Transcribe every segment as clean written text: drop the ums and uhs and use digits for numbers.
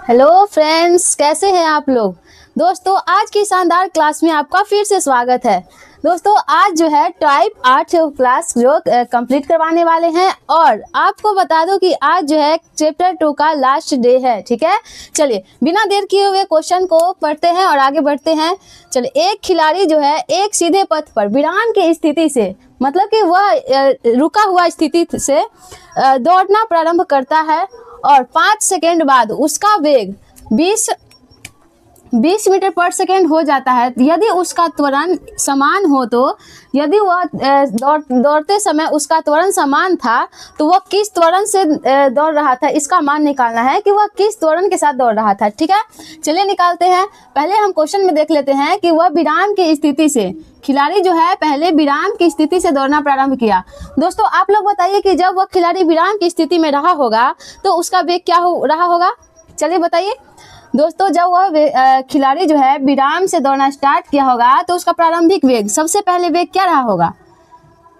Hello friends, कैसे हैं आप लोग। दोस्तों, आज की शानदार क्लास में आपका फिर से स्वागत है। दोस्तों, आज जो है टाइप 8 क्लास जो कंप्लीट करवाने वाले हैं और आपको बता दो कि आज जो है चैप्टर 2 का लास्ट डे है। ठीक है, चलिए बिना देर किए हुए क्वेश्चन को पढ़ते हैं और आगे बढ़ते हैं। चलिए, एक खिलाड़ी जो है एक सीधे पथ पर विराम की स्थिति से, मतलब कि वह रुका हुआ स्थिति से दौड़ना प्रारंभ करता है और 5 सेकेंड बाद उसका वेग 20 मीटर पर सेकेंड हो जाता है। यदि उसका त्वरण समान हो तो यदि वह दौड़ते समय उसका त्वरण समान था तो वह किस त्वरण से दौड़ रहा था, इसका मान निकालना है कि वह किस त्वरण के साथ दौड़ रहा था। ठीक है, चलिए निकालते हैं। पहले हम क्वेश्चन में देख लेते हैं कि वह विराम की स्थिति से, खिलाड़ी जो है पहले विराम की स्थिति से दौड़ना प्रारंभ किया। दोस्तों, आप लोग बताइए कि जब वह खिलाड़ी विराम की स्थिति में रहा होगा तो उसका वेग क्या हो रहा होगा। चलिए बताइए दोस्तों, जब वह खिलाड़ी जो है विराम से दौड़ना स्टार्ट किया होगा तो उसका प्रारंभिक वेग, सबसे पहले वेग क्या रहा होगा?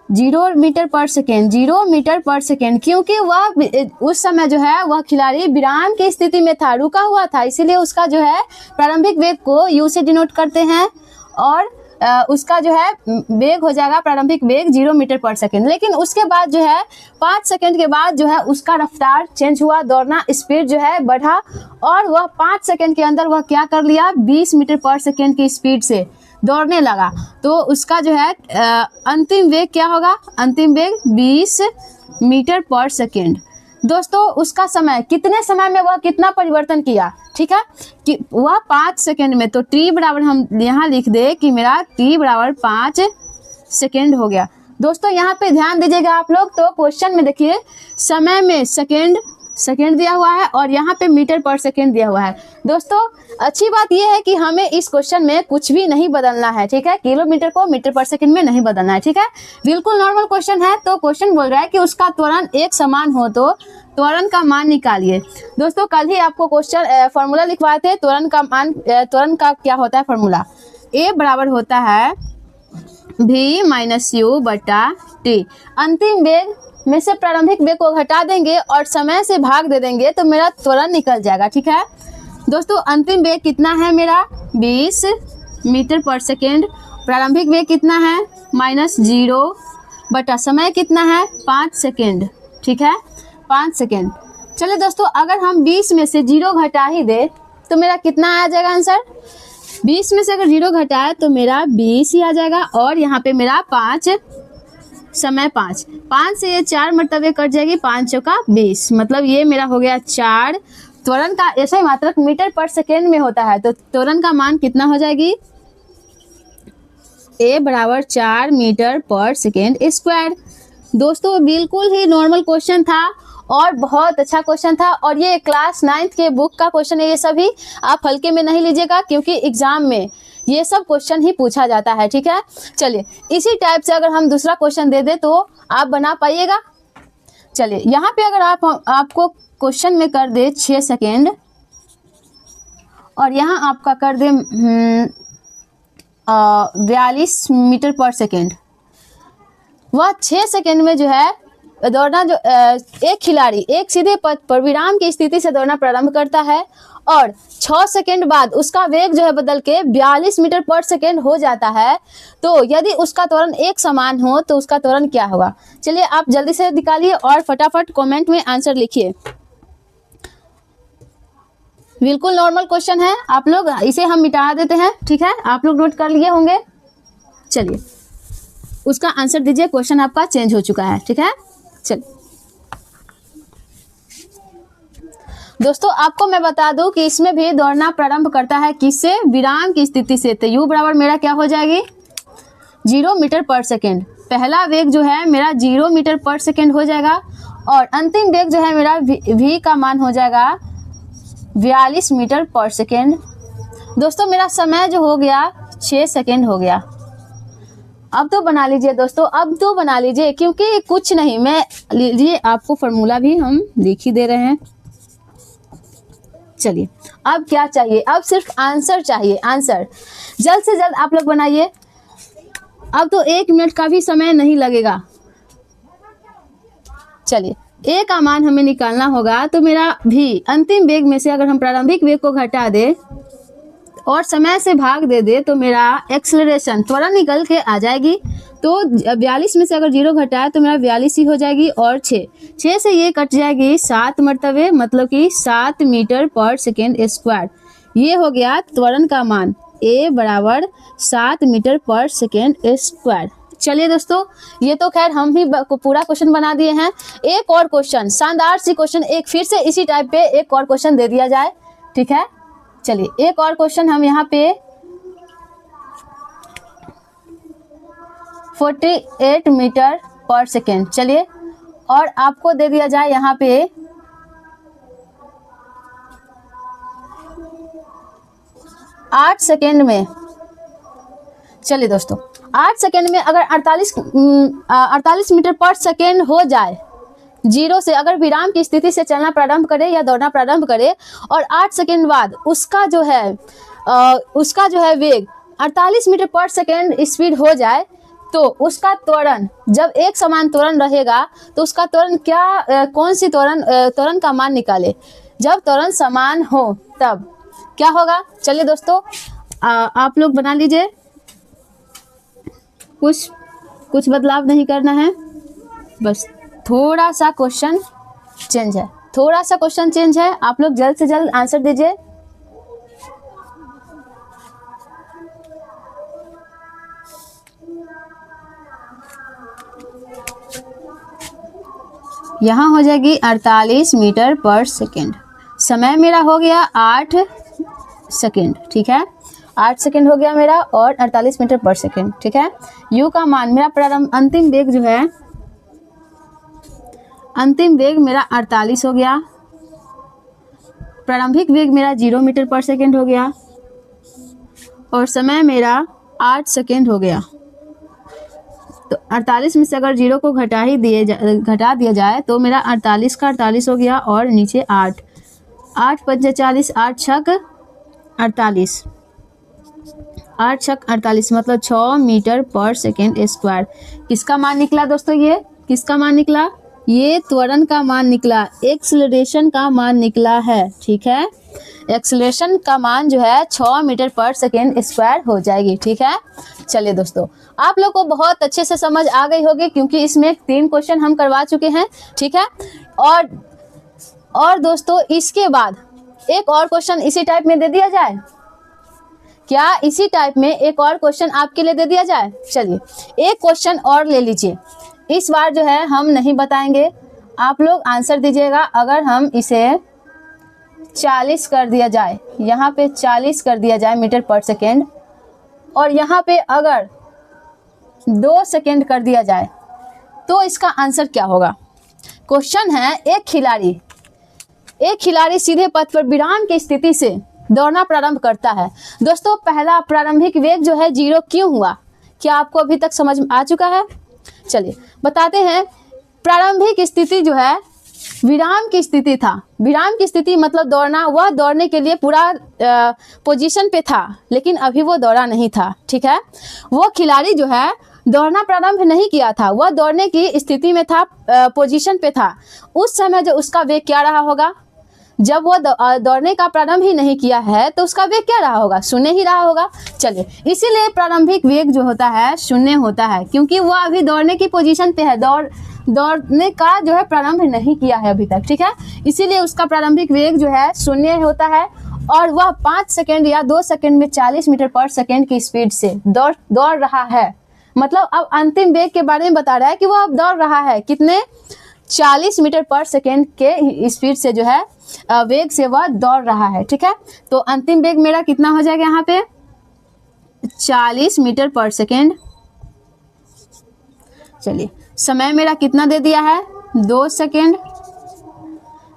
0 मीटर पर सेकेंड। 0 मीटर पर सेकेंड, क्योंकि वह उस समय जो है वह खिलाड़ी विराम की स्थिति में था, रुका हुआ था, इसीलिए उसका जो है प्रारंभिक वेग को यू से डिनोट करते हैं और उसका जो है वेग हो जाएगा, प्रारंभिक वेग 0 मीटर पर सेकेंड। लेकिन उसके बाद जो है 5 सेकेंड के बाद जो है उसका रफ्तार चेंज हुआ, दौड़ना स्पीड जो है बढ़ा और वह 5 सेकेंड के अंदर वह क्या कर लिया, 20 मीटर पर सेकेंड की स्पीड से दौड़ने लगा। तो उसका जो है अंतिम वेग क्या होगा? अंतिम वेग 20 मीटर पर सेकेंड। दोस्तों, उसका समय, कितने समय में वह कितना परिवर्तन किया? ठीक है, कि वह 5 सेकेंड में, तो टी बराबर हम यहाँ लिख दे कि मेरा टी बराबर 5 सेकेंड हो गया। दोस्तों, यहाँ पे ध्यान दीजिएगा आप लोग, तो क्वेश्चन में देखिए समय में सेकेंड दिया हुआ है और यहाँ पे मीटर पर सेकेंड दिया हुआ है। दोस्तों, अच्छी बात यह है कि हमें इस क्वेश्चन में कुछ भी नहीं बदलना है। ठीक है, किलोमीटर को मीटर पर सेकेंड में नहीं बदलना है। ठीक है, बिल्कुल नॉर्मल क्वेश्चन है। तो क्वेश्चन बोल रहा है कि उसका त्वरण एक समान हो तो त्वरण का मान निकालिए। दोस्तों, कल ही आपको क्वेश्चन फॉर्मूला लिखवाए थे त्वरण का मान। त्वरण का क्या होता है फॉर्मूला? ए बराबर होता है v माइनस यू बटा टी। अंतिम वेग में से प्रारंभिक वेग को घटा देंगे और समय से भाग दे देंगे तो मेरा त्वरण निकल जाएगा। ठीक है दोस्तों, अंतिम वेग कितना है मेरा? 20 मीटर पर सेकेंड। प्रारंभिक वेग कितना है? -0 बटा समय कितना है? 5 सेकेंड। ठीक है, 5 सेकेंड। चलिए दोस्तों, अगर हम 20 में से 0 घटा ही दे तो मेरा कितना आ जाएगा आंसर? 20 में से अगर 0 घटाए तो मेरा 20 ही आ जाएगा और यहाँ पे मेरा 5 समय 5 से ये 4 मरतबे कट जाएगी, 5 चौका 20, मतलब ये मेरा हो गया 4। त्वरण का ऐसा ही मात्रक मीटर पर सेकेंड में होता है तो त्वरण का मान कितना हो जाएगी? ए बराबर 4 मीटर पर सेकेंड स्क्वायर। दोस्तों, बिल्कुल ही नॉर्मल क्वेश्चन था और बहुत अच्छा क्वेश्चन था और ये क्लास 9th के बुक का क्वेश्चन है। ये सभी आप हल्के में नहीं लीजिएगा क्योंकि एग्जाम में ये सब क्वेश्चन ही पूछा जाता है। ठीक है, चलिए इसी टाइप से अगर हम दूसरा क्वेश्चन दे दे तो आप बना पाइएगा। चलिए, यहाँ पे अगर आपको क्वेश्चन में कर दे 6 सेकेंड और यहाँ आपका कर दे 42 मीटर पर सेकेंड, वह 6 सेकेंड में जो है दौड़ना, जो एक खिलाड़ी एक सीधे पथ पर विराम की स्थिति से दौड़ना प्रारंभ करता है और 6 सेकेंड बाद उसका वेग जो है बदल के 42 मीटर पर सेकेंड हो जाता है। तो यदि उसका त्वरण एक समान हो तो उसका त्वरण क्या होगा? चलिए आप जल्दी से निकालिए और फटाफट कमेंट में आंसर लिखिए। बिल्कुल नॉर्मल क्वेश्चन है, आप लोग इसे हम मिटा देते हैं। ठीक है, आप लोग नोट कर लिए होंगे। चलिए उसका आंसर दीजिए, क्वेश्चन आपका चेंज हो चुका है। ठीक है, चलिए दोस्तों, आपको मैं बता दूं कि इसमें भी दौड़ना प्रारंभ करता है किससे? विराम की स्थिति से। तो यू बराबर मेरा क्या हो जाएगी? 0 मीटर पर सेकेंड। पहला वेग जो है मेरा 0 मीटर पर सेकेंड हो जाएगा और अंतिम वेग जो है मेरा v का मान हो जाएगा 42 मीटर पर सेकेंड। दोस्तों, मेरा समय जो हो गया 6 सेकेंड हो गया। अब तो बना लीजिए दोस्तों, अब तो बना लीजिए क्योंकि कुछ नहीं, मैं लीजिए आपको फॉर्मूला भी हम लिख ही दे रहे हैं। चलिए, अब क्या चाहिए? अब सिर्फ आंसर चाहिए, आंसर जल्द से जल्द आप लोग बनाइए। अब तो 1 मिनट का भी समय नहीं लगेगा। चलिए ए का मान हमें निकालना होगा, तो मेरा भी अंतिम वेग में से अगर हम प्रारंभिक वेग को घटा दे और समय से भाग दे दे तो मेरा एक्सेलरेशन त्वरण निकल के आ जाएगी। तो 42 में से अगर 0 घटाए तो मेरा 42 ही हो जाएगी, और 6 से ये कट जाएगी 7 मरतबे, मतलब कि 7 मीटर पर सेकेंड स्क्वायर। ये हो गया त्वरण का मान, ए बराबर 7 मीटर पर सेकेंड स्क्वायर। चलिए दोस्तों, ये तो खैर हम ही पूरा क्वेश्चन बना दिए हैं। एक और क्वेश्चन, शानदार सी क्वेश्चन, एक फिर से इसी टाइप पे एक और क्वेश्चन दे दिया जाए, ठीक है। चलिए एक और क्वेश्चन हम यहाँ पे 48 मीटर पर सेकेंड, चलिए, और आपको दे दिया जाए यहाँ पे 8 सेकेंड में। चलिए दोस्तों, 8 सेकेंड में अगर 48 मीटर पर सेकेंड हो जाए, 0 से अगर विराम की स्थिति से चलना प्रारंभ करे या दौड़ना प्रारंभ करे, और 8 सेकेंड बाद उसका जो है वेग 48 मीटर पर सेकेंड स्पीड हो जाए, तो उसका त्वरण, जब एक समान त्वरण रहेगा तो उसका त्वरण क्या, कौन सी त्वरण का मान निकाले। जब त्वरण समान हो तब क्या होगा। चलिए दोस्तों, आप लोग बना लीजिए, कुछ बदलाव नहीं करना है, बस थोड़ा सा क्वेश्चन चेंज है, आप लोग जल्द से जल्द आंसर दीजिए। यहाँ हो जाएगी 48 मीटर पर सेकेंड, समय मेरा हो गया 8 सेकेंड, ठीक है, 8 सेकेंड हो गया मेरा, और 48 मीटर पर सेकेंड, ठीक है। यू का मान मेरा अंतिम वेग जो है, अंतिम वेग मेरा 48 हो गया, प्रारंभिक वेग मेरा 0 मीटर पर सेकेंड हो गया, और समय मेरा 8 सेकेंड हो गया। तो 48 में से अगर 0 को घटा दिया जाए तो मेरा 48 का 48 हो गया, और नीचे 8 5 40, 8 छक 48, 8 छक 48, मतलब 6 मीटर पर सेकेंड स्क्वायर। किसका मान निकला दोस्तों, ये किसका मान निकला, ये त्वरण का मान निकला, एक्सेलरेशन का मान निकला है, ठीक है। एक्सेलरेशन का मान जो है 6 मीटर पर सेकेंड स्क्वायर हो जाएगी, ठीक है। चलिए दोस्तों, आप लोग को बहुत अच्छे से समझ आ गई होगी, क्योंकि इसमें 3 क्वेश्चन हम करवा चुके हैं, ठीक है। और दोस्तों, इसके बाद एक और क्वेश्चन इसी टाइप में दे दिया जाए क्या, इसी टाइप में एक और क्वेश्चन आपके लिए दे दिया जाए। चलिए एक क्वेश्चन और ले लीजिए, इस बार जो है हम नहीं बताएंगे, आप लोग आंसर दीजिएगा। अगर हम इसे 40 कर दिया जाए, यहाँ पे 40 कर दिया जाए मीटर पर सेकेंड, और यहाँ पे अगर 2 सेकेंड कर दिया जाए, तो इसका आंसर क्या होगा। क्वेश्चन है, एक खिलाड़ी सीधे पथ पर विराम की स्थिति से दौड़ना प्रारंभ करता है। दोस्तों, पहला प्रारंभिक वेग जो है 0 क्यों हुआ, क्या आपको अभी तक समझ आ चुका है। चलिए बताते हैं। प्रारंभिक स्थिति जो है विराम की स्थिति था, विराम की स्थिति मतलब दौड़ना, वह दौड़ने के लिए पूरा पोजीशन पे था, लेकिन अभी वो दौड़ा नहीं था, ठीक है। वो खिलाड़ी जो है दौड़ना प्रारंभ नहीं किया था, वह दौड़ने की स्थिति में था, पोजीशन पे था। उस समय जो उसका वेग क्या रहा होगा, जब वो दौड़ने का प्रारंभ ही नहीं किया है तो उसका वेग क्या रहा होगा, शून्य ही रहा होगा। चलिए, इसीलिए प्रारंभिक वेग जो होता है शून्य होता है, क्योंकि वो अभी दौड़ने की पोजीशन पे है, दौड़ने का जो है प्रारंभ नहीं किया है अभी तक, ठीक है। इसीलिए उसका प्रारंभिक वेग जो है शून्य होता है, और वह 5 सेकेंड या 2 सेकेंड में 40 मीटर पर सेकेंड की स्पीड से दौड़ रहा है। मतलब अब अंतिम वेग के बारे में बता रहा है कि वो अब दौड़ रहा है कितने, 40 मीटर पर सेकेंड के स्पीड से जो है वेग से वह दौड़ रहा है, ठीक है। तो अंतिम वेग मेरा कितना हो जाएगा यहाँ पे, 40 मीटर पर सेकेंड। चलिए, समय मेरा कितना दे दिया है, 2 सेकेंड।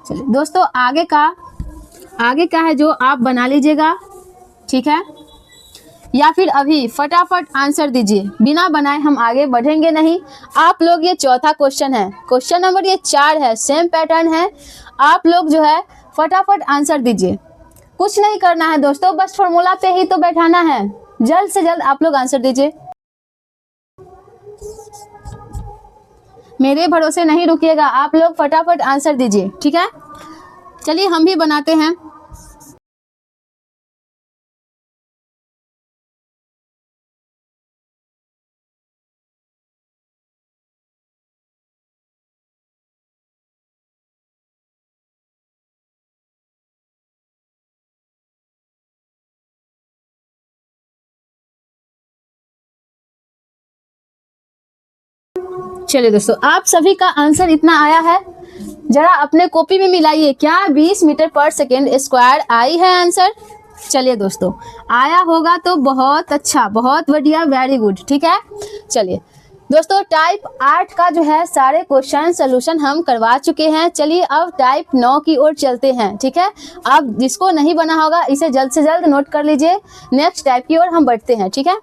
चलिए दोस्तों, आगे का है जो आप बना लीजिएगा, ठीक है, या फिर अभी फटाफट आंसर दीजिए, बिना बनाए हम आगे बढ़ेंगे नहीं। आप लोग, ये चौथा क्वेश्चन है, क्वेश्चन नंबर ये 4 है, सेम पैटर्न है। आप लोग जो है फटाफट आंसर दीजिए, कुछ नहीं करना है दोस्तों, बस फॉर्मूला पे ही तो बैठाना है। जल्द से जल्द आप लोग आंसर दीजिए। मेरे भरोसे नहीं रुकिएगा, आप लोग फटाफट आंसर दीजिए, ठीक है। चलिए हम भी बनाते हैं। चलिए दोस्तों, आप सभी का आंसर इतना आया है, जरा अपने कॉपी में मिलाइए। क्या 20 मीटर पर सेकेंड स्क्वायर आई है आंसर? चलिए दोस्तों, आया होगा तो बहुत अच्छा, बहुत बढ़िया, वेरी गुड, ठीक है। चलिए दोस्तों, टाइप 8 का जो है सारे क्वेश्चन सोल्यूशन हम करवा चुके हैं। चलिए अब टाइप 9 की ओर चलते हैं, ठीक है। अब जिसको नहीं बना होगा इसे जल्द से जल्द नोट कर लीजिए, नेक्स्ट टाइप की ओर हम बढ़ते हैं, ठीक है।